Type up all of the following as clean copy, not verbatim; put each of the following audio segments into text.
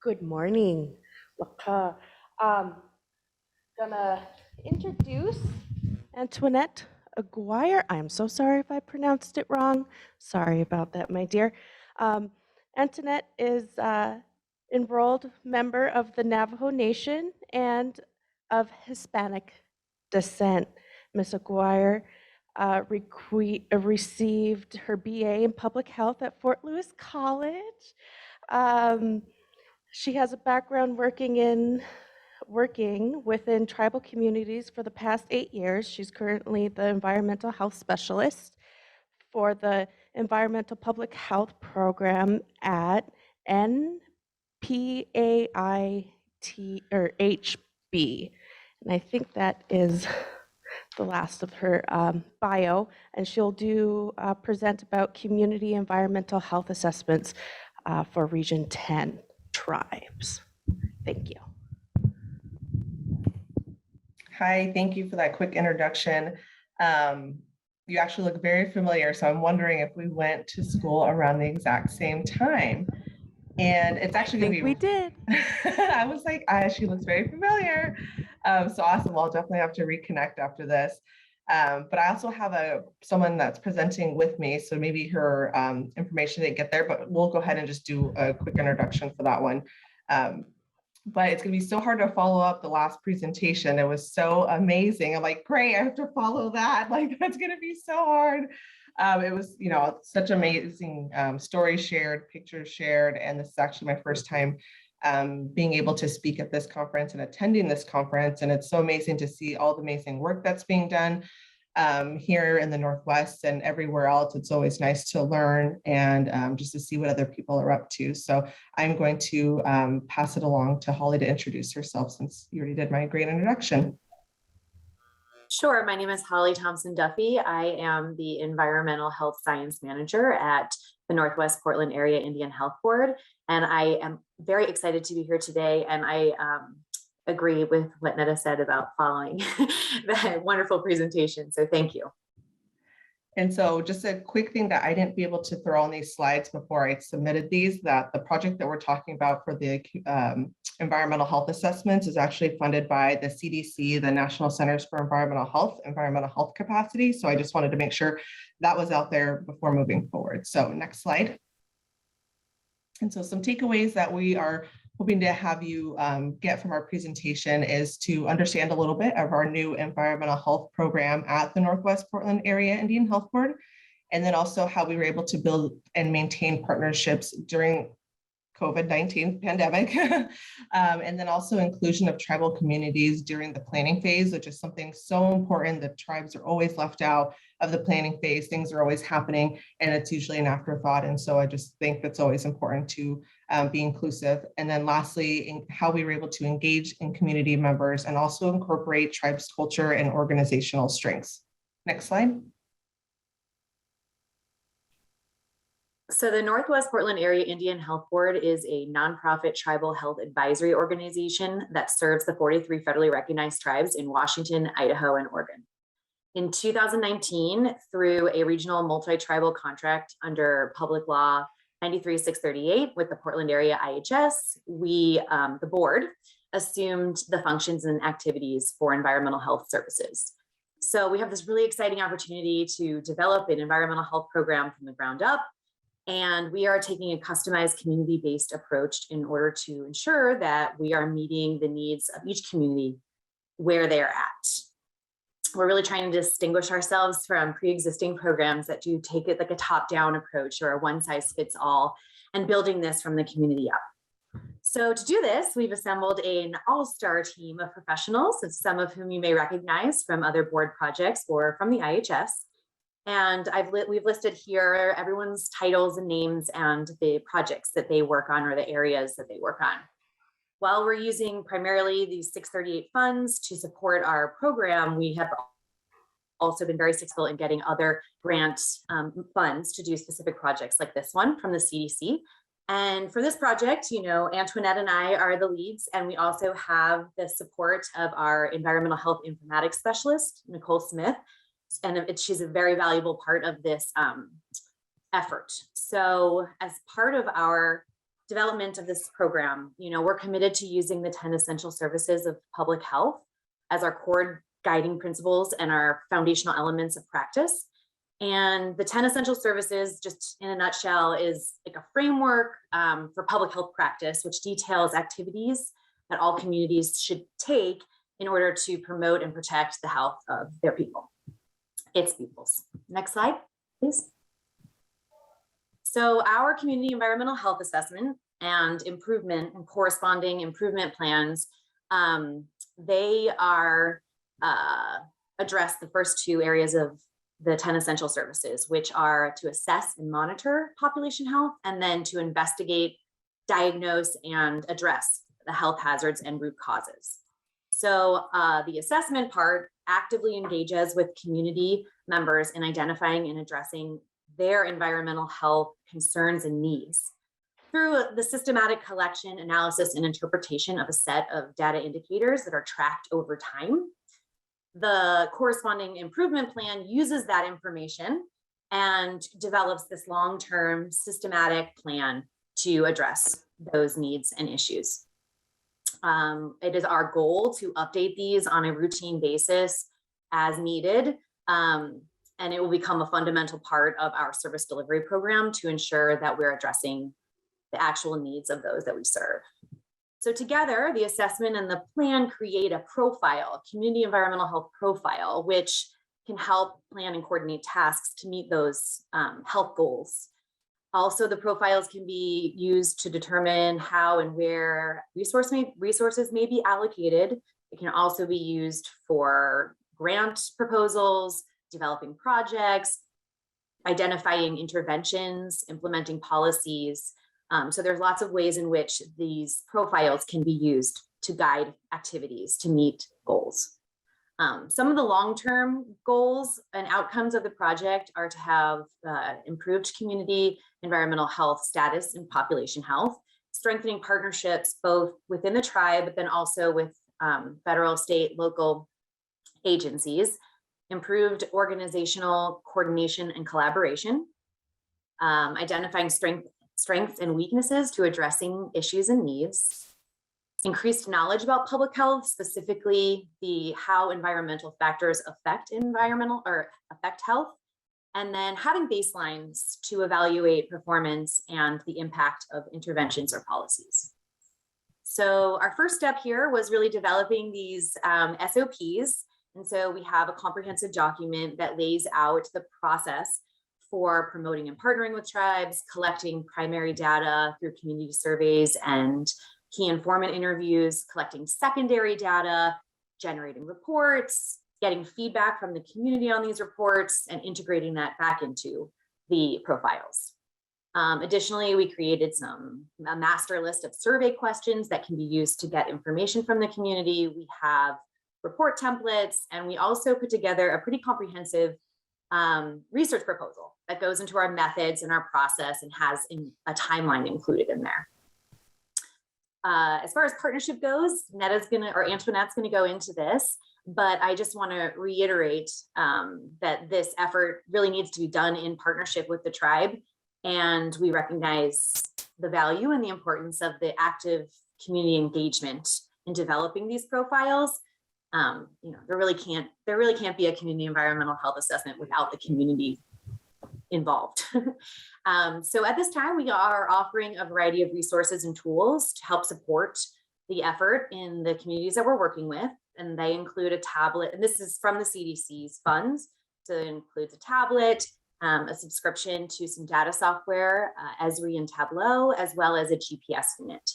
Good morning. Laka. Um, gonna introduce Antoinette Aguirre. I'm so sorry if I pronounced it wrong. Sorry about that, my dear. Um, Antoinette is enrolled member of the Navajo Nation and of Hispanic descent. Miss Aguirre received her BA in Public Health at Fort Lewis College. Um, she has a background working within tribal communities for the past 8 years. She's currently the environmental health specialist for the environmental public health program at NPAIT or HB. And I think that is the last of her bio, and she'll present about community environmental health assessments for Region 10 tribes. Thank you. Hi, thank you for that quick introduction. You actually look very familiar, so I'm wondering if we went to school around the exact same time. And it's actually going to be. We did. I was like, she looks very familiar. So awesome. I'll definitely have to reconnect after this. But I also have someone that's presenting with me, so maybe her information didn't get there, but we'll go ahead and just do a quick introduction for that one. But it's going to be so hard to follow up the last presentation. It was so amazing. I'm like, great, I have to follow that. Like, that's going to be so hard. It was, such amazing stories shared, pictures shared. And this is actually my first time being able to speak at this conference and attending this conference. And it's so amazing to see all the amazing work that's being done here in the Northwest and everywhere else. It's always nice to learn and just to see what other people are up to. So I'm going to pass it along to Holly to introduce herself, since you already did my great introduction. Sure. My name is Holly Thompson Duffy. I am the Environmental Health Science Manager at the Northwest Portland Area Indian Health Board. And I am very excited to be here today. And I agree with what Netta said about following that wonderful presentation. So thank you. And so just a quick thing that I didn't be able to throw on these slides before I submitted these, that the project that we're talking about for the environmental health assessments is actually funded by the CDC, the National Centers for Environmental Health Capacity. So I just wanted to make sure that was out there before moving forward. So next slide. And so some takeaways that we are hoping to have you get from our presentation is to understand a little bit of our new environmental health program at the Northwest Portland Area Indian Health Board, and then also how we were able to build and maintain partnerships during COVID-19 pandemic, and then also inclusion of tribal communities during the planning phase, which is something so important. The tribes are always left out of the planning phase. Things are always happening, and it's usually an afterthought. And so I just think that's always important to be inclusive. And then lastly, how we were able to engage in community members and also incorporate tribes culture and organizational strengths. Next slide. So the Northwest Portland Area Indian Health Board is a nonprofit tribal health advisory organization that serves the 43 federally recognized tribes in Washington, Idaho, and Oregon. In 2019, through a regional multi-tribal contract under Public Law 93-638 with the Portland Area IHS, we, the board, assumed the functions and activities for environmental health services. So we have this really exciting opportunity to develop an environmental health program from the ground up. And we are taking a customized community-based approach in order to ensure that we are meeting the needs of each community where they're at. We're really trying to distinguish ourselves from pre-existing programs that do take it like a top-down approach or a one-size-fits-all, and building this from the community up. So to do this, we've assembled an all-star team of professionals, some of whom you may recognize from other board projects or from the IHS. And we've listed here everyone's titles and names and the projects that they work on or the areas that they work on. While we're using primarily these 638 funds to support our program, we have also been very successful in getting other grant funds to do specific projects like this one from the CDC. And for this project, Antoinette and I are the leads, and we also have the support of our environmental health informatics specialist, Nicole Smith, and she's a very valuable part of this effort. So as part of our development of this program, we're committed to using the 10 essential services of public health as our core guiding principles and our foundational elements of practice. And the 10 essential services, just in a nutshell, is like a framework for public health practice, which details activities that all communities should take in order to promote and protect the health of their people, its peoples. Next slide, please. So our community environmental health assessment and improvement and corresponding improvement plans, they are address the first two areas of the 10 essential services, which are to assess and monitor population health, and then to investigate, diagnose, and address the health hazards and root causes. So the assessment part actively engages with community members in identifying and addressing their environmental health concerns and needs through the systematic collection, analysis, and interpretation of a set of data indicators that are tracked over time. The corresponding improvement plan uses that information and develops this long-term systematic plan to address those needs and issues. It is our goal to update these on a routine basis as needed, and it will become a fundamental part of our service delivery program to ensure that we're addressing the actual needs of those that we serve. So together, the assessment and the plan create a profile, a community environmental health profile, which can help plan and coordinate tasks to meet those health goals. Also, the profiles can be used to determine how and where resources may be allocated. It can also be used for grant proposals, developing projects, identifying interventions, implementing policies. So there's lots of ways in which these profiles can be used to guide activities to meet goals. Some of the long-term goals and outcomes of the project are to have improved community environmental health status and population health, strengthening partnerships both within the tribe, but then also with federal, state, local agencies, improved organizational coordination and collaboration, identifying strengths and weaknesses to addressing issues and needs, increased knowledge about public health, specifically how environmental factors affect health, and then having baselines to evaluate performance and the impact of interventions or policies. So our first step here was really developing these SOPs. And so we have a comprehensive document that lays out the process for promoting and partnering with tribes, collecting primary data through community surveys and key informant interviews, collecting secondary data, generating reports, getting feedback from the community on these reports, and integrating that back into the profiles. Additionally, we created a master list of survey questions that can be used to get information from the community. We have report templates, and we also put together a pretty comprehensive research proposal that goes into our methods and our process and has a timeline included in there. As far as partnership goes, Antoinette's gonna go into this, but I just wanna reiterate that this effort really needs to be done in partnership with the tribe, and we recognize the value and the importance of the active community engagement in developing these profiles. There really can't be a community environmental health assessment without the community involved. So at this time, we are offering a variety of resources and tools to help support the effort in the communities that we're working with. And they include a tablet, and this is from the CDC's funds. So it includes a tablet, a subscription to some data software, Esri and Tableau, as well as a GPS unit.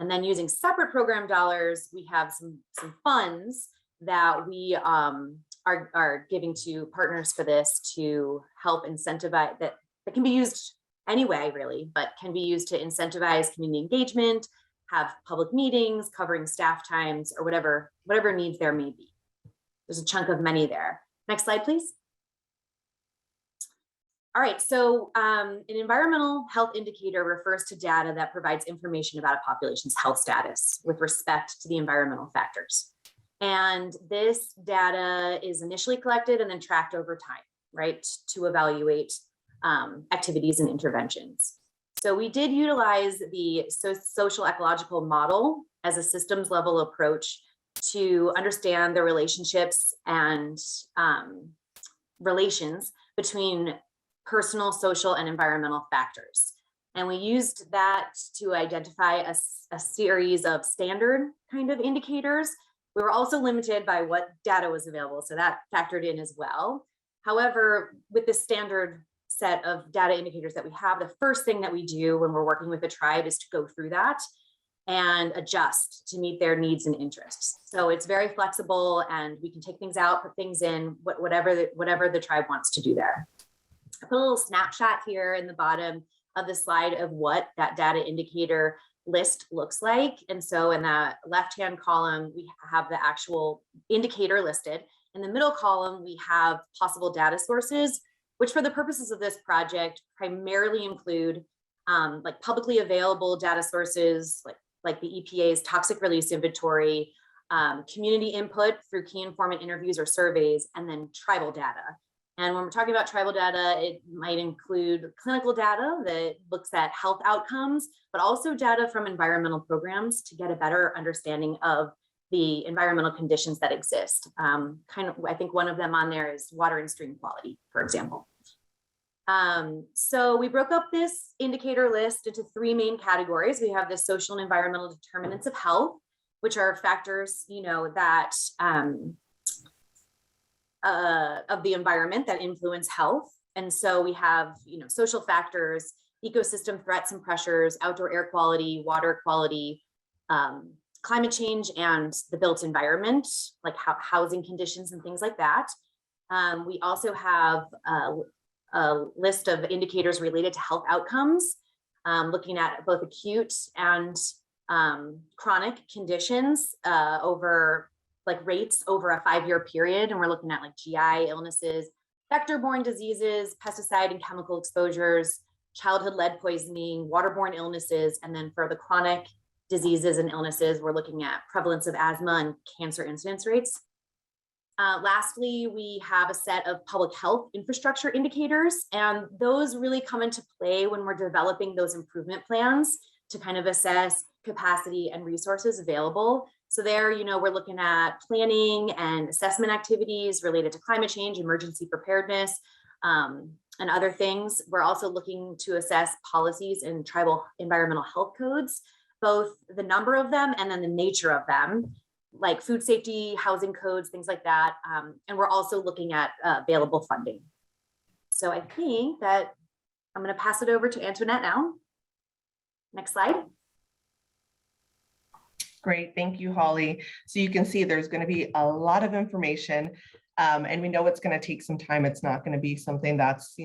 And then using separate program dollars, we have some funds that we are giving to partners for this to help incentivize that can be used anyway, really, but can be used to incentivize community engagement, have public meetings, covering staff times, or whatever needs there may be. There's a chunk of money there. Next slide, please. All right, so an environmental health indicator refers to data that provides information about a population's health status with respect to the environmental factors. And this data is initially collected and then tracked over time, right, to evaluate activities and interventions. So we did utilize the social ecological model as a systems level approach to understand the relationships and relations between personal, social, and environmental factors. And we used that to identify a series of standard kind of indicators. We were also limited by what data was available, so that factored in as well. However, with the standard set of data indicators that we have, the first thing that we do when we're working with a tribe is to go through that and adjust to meet their needs and interests. So it's very flexible, and we can take things out, put things in, whatever the tribe wants to do there. I put a little snapshot here in the bottom of the slide of what that data indicator list looks like. And so in that left-hand column, we have the actual indicator listed. In the middle column, we have possible data sources, which for the purposes of this project primarily include like publicly available data sources, like the EPA's toxic release inventory, community input through key informant interviews or surveys, and then tribal data. And when we're talking about tribal data, it might include clinical data that looks at health outcomes, but also data from environmental programs to get a better understanding of the environmental conditions that exist. I think one of them on there is water and stream quality, for example. So we broke up this indicator list into three main categories. We have the social and environmental determinants of health, which are factors, that of the environment that influence health. And so we have, social factors, ecosystem threats and pressures, outdoor air quality, water quality, climate change, and the built environment, like housing conditions and things like that. We also have a list of indicators related to health outcomes, looking at both acute and chronic conditions over rates over a 5-year period. And we're looking at GI illnesses, vector-borne diseases, pesticide and chemical exposures, childhood lead poisoning, waterborne illnesses. And then for the chronic diseases and illnesses, we're looking at prevalence of asthma and cancer incidence rates. Lastly, we have a set of public health infrastructure indicators, and those really come into play when we're developing those improvement plans to kind of assess capacity and resources available. So there, we're looking at planning and assessment activities related to climate change, emergency preparedness, and other things. We're also looking to assess policies in tribal environmental health codes, both the number of them and then the nature of them, like food safety, housing codes, things like that. And we're also looking at available funding. So I think that I'm going to pass it over to Antoinette now. Next slide. Great, thank you, Holly. So you can see there's going to be a lot of information, and we know it's going to take some time. It's not going to be something that's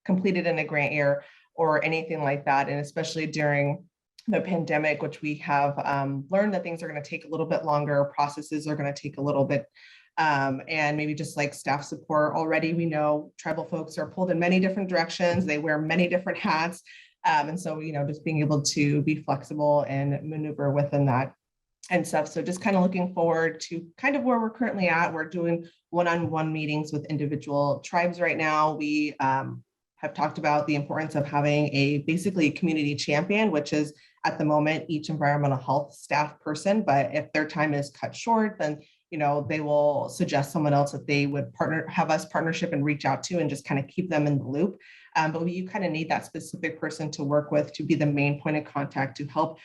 completed in a grant year or anything like that. And especially during the pandemic, which we have learned that things are going to take a little bit longer, processes are going to take a little bit, and maybe just like staff support. Already we know tribal folks are pulled in many different directions. They wear many different hats. And so, just being able to be flexible and maneuver within that and stuff. So just kind of looking forward to kind of where we're currently at. We're doing one-on-one meetings with individual tribes right now. We have talked about the importance of having basically community champion, which is at the moment each environmental health staff person. But if their time is cut short, then they will suggest someone else that they would have us partnership and reach out to and just kind of keep them in the loop. But you kind of need that specific person to work with to be the main point of contact to help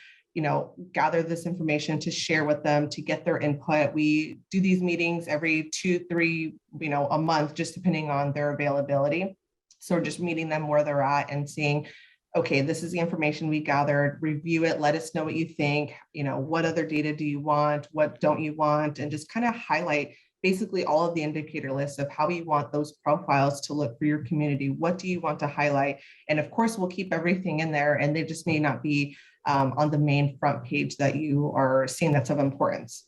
gather this information, to share with them, to get their input. We do these meetings every 2-3, a month, just depending on their availability. So we're just meeting them where they're at and seeing, okay, this is the information we gathered, review it, let us know what you think, what other data do you want, what don't you want, and just kind of highlight basically all of the indicator lists of how you want those profiles to look for your community. What do you want to highlight? And of course, we'll keep everything in there, and they just may not be on the main front page that you are seeing that's of importance.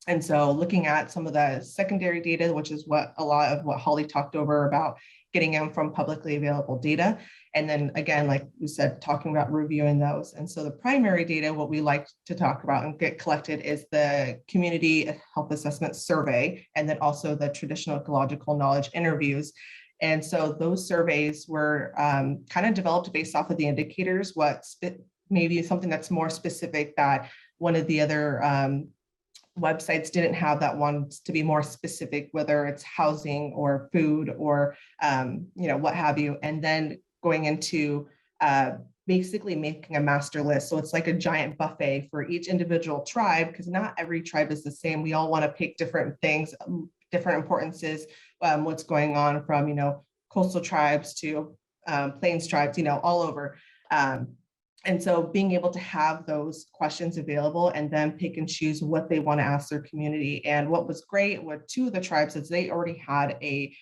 And so looking at some of the secondary data, which is what a lot of what Holly talked over about, getting them from publicly available data. And then again, like we said, talking about reviewing those. And so the primary data, what we like to talk about and get collected is the community health assessment survey, and then also the traditional ecological knowledge interviews. And so those surveys were kind of developed based off of the indicators, maybe something that's more specific that one of the other websites didn't have that wants to be more specific, whether it's housing or food or what have you, and then going into basically making a master list. So it's like a giant buffet for each individual tribe, because not every tribe is the same. We all want to pick different things, different importances, what's going on from coastal tribes to plains tribes, all over. And so being able to have those questions available and then pick and choose what they want to ask their community. And what was great with two of the tribes is they already had a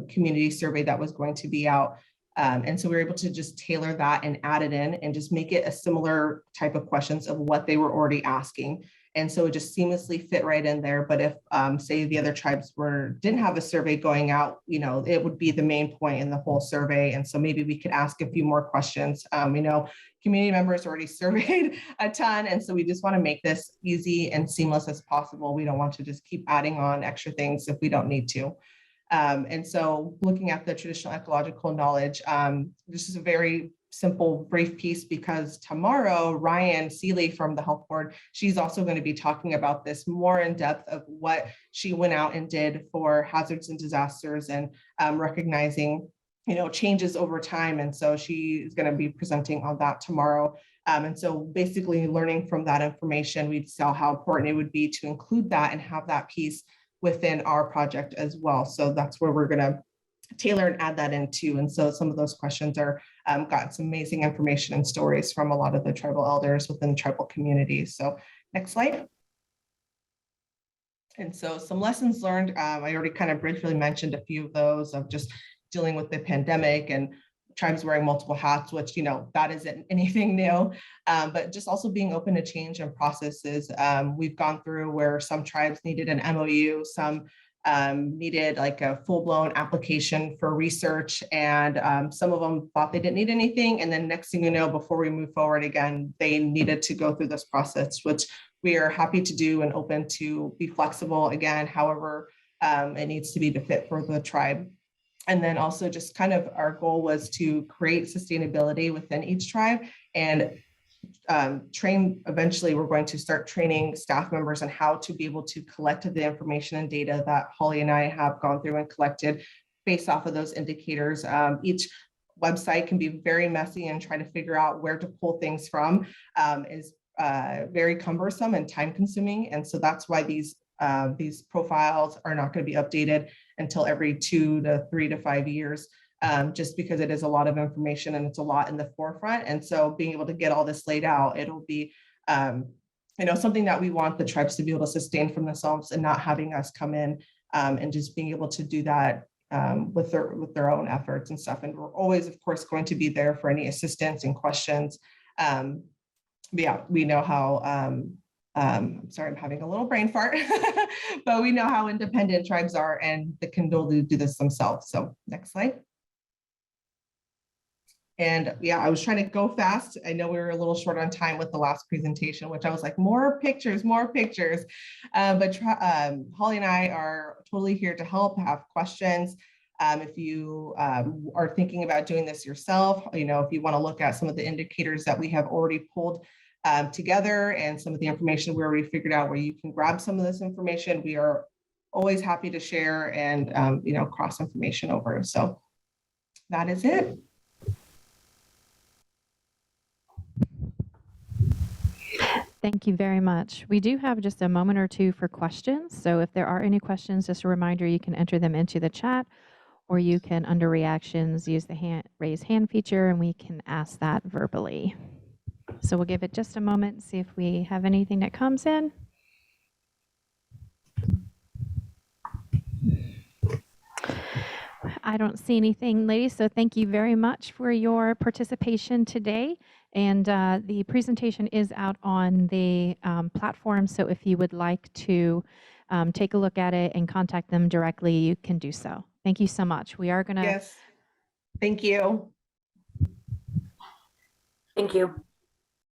community survey that was going to be out. And so we were able to just tailor that and add it in and just make it a similar type of questions of what they were already asking. And so it just seamlessly fit right in there. But if say the other tribes didn't have a survey going out, it would be the main point in the whole survey. And so maybe we could ask a few more questions. Community members already surveyed a ton. And so we just want to make this easy and seamless as possible. We don't want to just keep adding on extra things if we don't need to. And so looking at the traditional ecological knowledge, this is a very simple, brief piece, because tomorrow, Ryan Seeley from the Health Board, she's also going to be talking about this more in depth of what she went out and did for hazards and disasters and recognizing changes over time. And so she is going to be presenting on that tomorrow. And so basically learning from that information, we saw how important it would be to include that and have that piece within our project as well. So that's where we're going to tailor and add that in too. And so some of those questions are got some amazing information and stories from a lot of the tribal elders within tribal communities. So next slide. And so some lessons learned, I already kind of briefly mentioned a few of those, of just dealing with the pandemic and tribes wearing multiple hats, which, that isn't anything new, but just also being open to change and processes. We've gone through where some tribes needed an MOU, some needed like a full-blown application for research, and some of them thought they didn't need anything. And then next thing you know, before we move forward again, they needed to go through this process, which we are happy to do and open to be flexible again, however it needs to be to fit for the tribe. And then also just kind of our goal was to create sustainability within each tribe and eventually we're going to start training staff members on how to be able to collect the information and data that Holly and I have gone through and collected based off of those indicators. Each website can be very messy, and trying to figure out where to pull things from is very cumbersome and time consuming. And so that's why these profiles are not going to be updated until every 2 to 3 to 5 years, just because it is a lot of information and it's a lot in the forefront. And so being able to get all this laid out, it'll be something that we want the tribes to be able to sustain from themselves, and not having us come in and just being able to do that with their own efforts and stuff. And we're always, of course, going to be there for any assistance and questions. But yeah, we know how I'm sorry, I'm having a little brain fart, but we know how independent tribes are, and they can do this themselves. So next slide. And yeah, I was trying to go fast. I know we were a little short on time with the last presentation, which I was like, more pictures, more pictures. But Holly and I are totally here to help, have questions. If you are thinking about doing this yourself, if you want to look at some of the indicators that we have already pulled together and some of the information we already figured out where you can grab some of this information, we are always happy to share and cross information over. So that is it. Thank you very much. We do have just a moment or two for questions. So if there are any questions, just a reminder, you can enter them into the chat, or you can, under reactions, use the raise hand feature, and we can ask that verbally. So we'll give it just a moment, see if we have anything that comes in. I don't see anything, ladies, so thank you very much for your participation today. And the presentation is out on the platform, so if you would like to take a look at it and contact them directly, you can do so. Thank you so much. We are going to... Yes, thank you. Thank you.